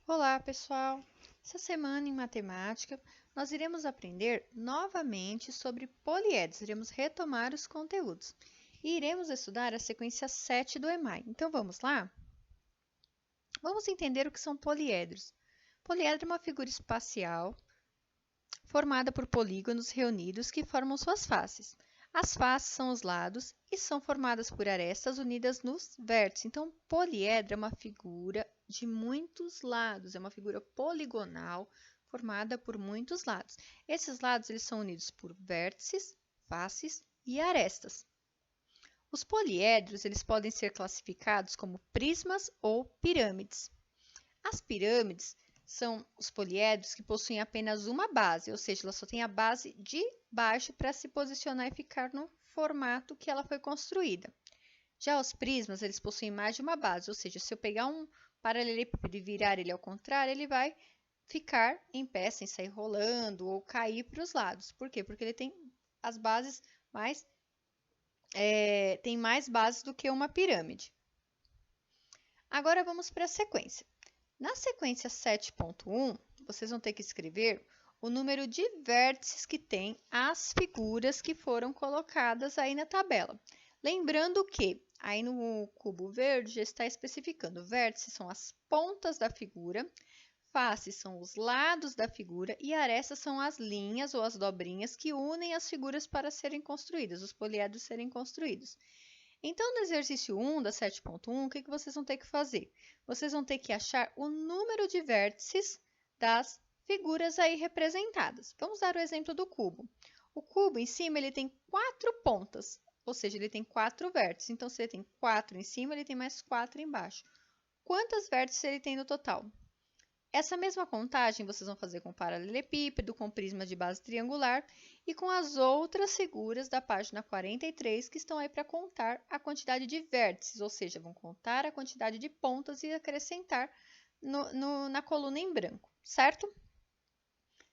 Olá, pessoal! Essa semana em matemática, nós iremos aprender novamente sobre poliedros, iremos retomar os conteúdos e iremos estudar a sequência 7 do EMAI. Então, vamos lá? Vamos entender o que são poliedros. Poliedro é uma figura espacial formada por polígonos reunidos que formam suas faces. As faces são os lados e são formadas por arestas unidas nos vértices. Então, poliedro é uma figura de muitos lados, é uma figura poligonal formada por muitos lados. Esses lados eles são unidos por vértices, faces e arestas. Os poliedros eles podem ser classificados como prismas ou pirâmides. As pirâmides são os poliedros que possuem apenas uma base, ou seja, ela só tem a base de baixo para se posicionar e ficar no formato que ela foi construída. Já os prismas, eles possuem mais de uma base, ou seja, se eu pegar um paralelepípedo e virar ele ao contrário, ele vai ficar em pé sem sair rolando ou cair para os lados. Por quê? Porque ele tem as bases tem mais bases do que uma pirâmide. Agora vamos para a sequência. Na sequência 7.1, vocês vão ter que escrever o número de vértices que tem as figuras que foram colocadas aí na tabela. Lembrando que aí no cubo verde já está especificando, vértices são as pontas da figura, faces são os lados da figura e arestas são as linhas ou as dobrinhas que unem as figuras para serem construídas, os poliedros serem construídos. Então, no exercício 1 da 7.1, o que vocês vão ter que fazer? Vocês vão ter que achar o número de vértices das figuras aí representadas. Vamos dar o exemplo do cubo. O cubo em cima ele tem 4 pontas, ou seja, ele tem 4 vértices. Então, se ele tem 4 em cima, ele tem mais 4 embaixo. Quantas vértices ele tem no total? Essa mesma contagem vocês vão fazer com paralelepípedo, com prisma de base triangular e com as outras figuras da página 43 que estão aí para contar a quantidade de vértices, ou seja, vão contar a quantidade de pontas e acrescentar na coluna em branco, certo?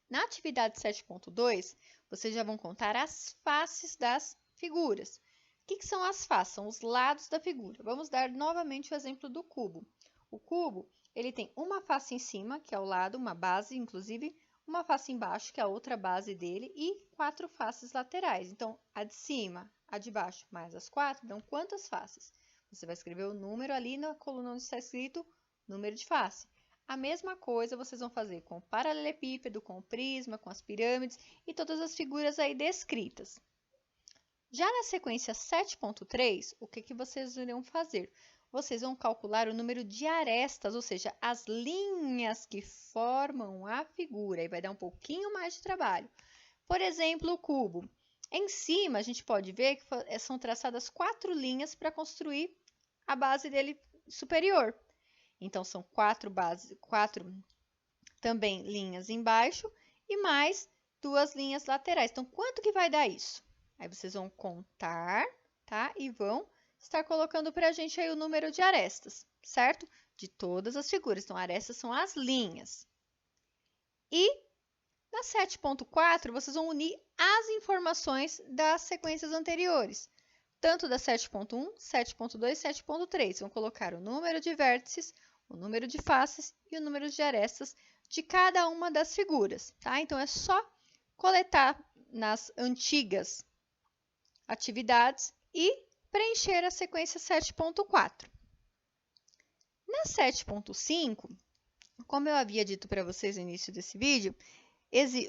Na atividade 7.2, vocês já vão contar as faces das figuras. O que são as faces? São os lados da figura. Vamos dar novamente o exemplo do cubo. O cubo ele tem uma face em cima, que é o lado, uma base, inclusive, uma face embaixo, que é a outra base dele, e 4 faces laterais. Então, a de cima, a de baixo, mais as 4, dão quantas faces? Você vai escrever o número ali na coluna onde está escrito número de face. A mesma coisa vocês vão fazer com o paralelepípedo, com o prisma, com as pirâmides e todas as figuras aí descritas. Já na sequência 7.3, o que vocês irão fazer? Vocês vão calcular o número de arestas, ou seja, as linhas que formam a figura, e vai dar um pouquinho mais de trabalho. Por exemplo, o cubo. Em cima, a gente pode ver que são traçadas 4 linhas para construir a base dele superior. Então, são 4 também linhas embaixo e mais 2 linhas laterais. Então, quanto que vai dar isso? Aí, vocês vão contar, tá? E vão estar colocando para a gente aí o número de arestas, certo? De todas as figuras. Então, arestas são as linhas. E na 7.4, vocês vão unir as informações das sequências anteriores, tanto da 7.1, 7.2 e 7.3. Vão colocar o número de vértices, o número de faces e o número de arestas de cada uma das figuras, tá? Então, é só coletar nas antigas atividades e preencher a sequência 7.4. Na 7.5, como eu havia dito para vocês no início desse vídeo,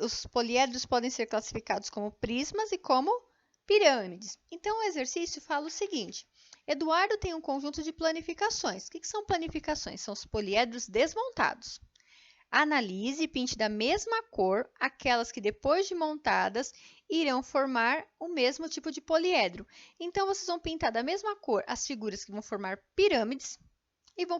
os poliedros podem ser classificados como prismas e como pirâmides. Então, o exercício fala o seguinte: Eduardo tem um conjunto de planificações. O que são planificações? São os poliedros desmontados. Analise e pinte da mesma cor aquelas que, depois de montadas, irão formar o mesmo tipo de poliedro. Então, vocês vão pintar da mesma cor as figuras que vão formar pirâmides e vão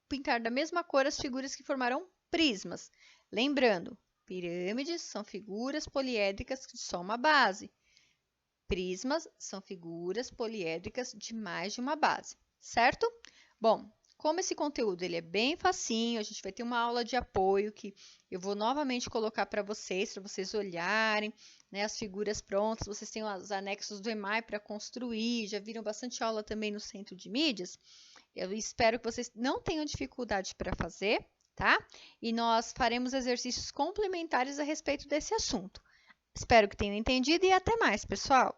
pintar da mesma cor as figuras que formarão prismas. Lembrando, pirâmides são figuras poliédricas de só uma base. Prismas são figuras poliédricas de mais de uma base, certo? Bom, como esse conteúdo ele é bem facinho, a gente vai ter uma aula de apoio que eu vou novamente colocar para vocês olharem, né, as figuras prontas. Vocês têm os anexos do EMAI para construir, já viram bastante aula também no Centro de Mídias. Eu espero que vocês não tenham dificuldade para fazer, tá? E nós faremos exercícios complementares a respeito desse assunto. Espero que tenham entendido e até mais, pessoal!